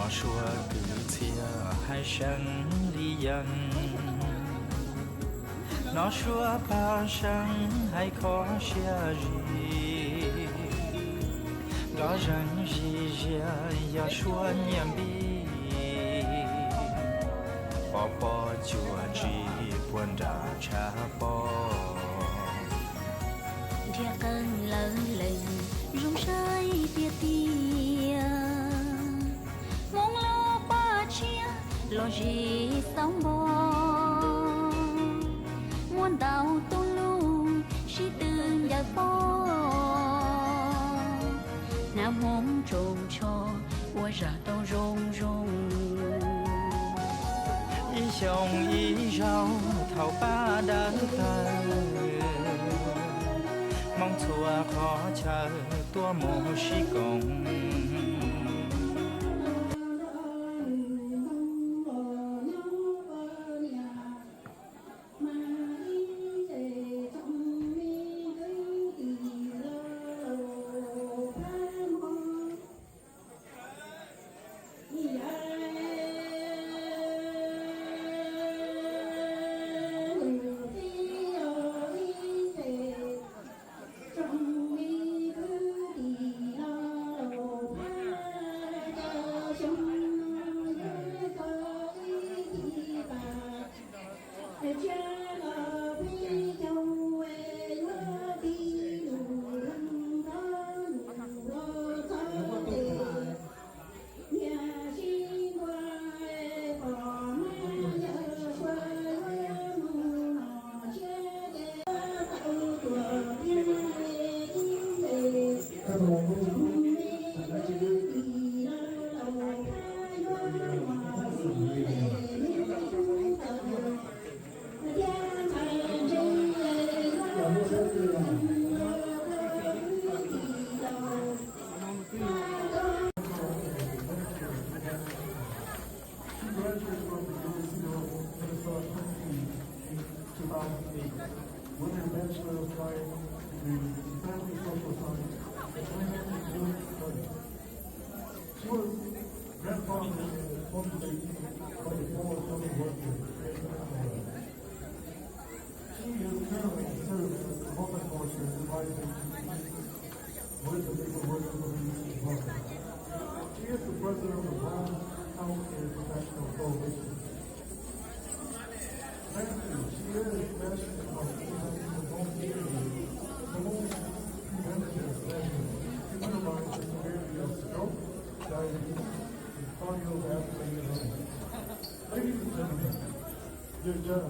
xua từ chia hai sân đi dân nó xua ba sân hay khó xia gì đó rằng gì ya xua nhiệm bi bỏ chùa chỉ buồn đã trả bỏ dia cần lớn lên rung say tia tia mong lo ba chia lo gì sóng bò muốn đào tung lung chỉ từng giờ bò nam hôm trông cho qua ra tàu rong rong ý chồng ý rau thảo ba đã tới mong thua khó chờ tua mồ sĩ công with her Bachelor of Science in Family Social Science at Lancaster College Studies. She was grandfather in 2018 by the former Southern worker. She is currently served as the multi-culture advisor with the Legal Workers Organization Department. She is the president of the Brown Healthcare Professional Coalition. Lastly, she is passionate about the home community, promoting preventive measures to minimize the severity of stroke, diabetes, and cardiovascular illness. Ladies and gentlemen, dear Jenna,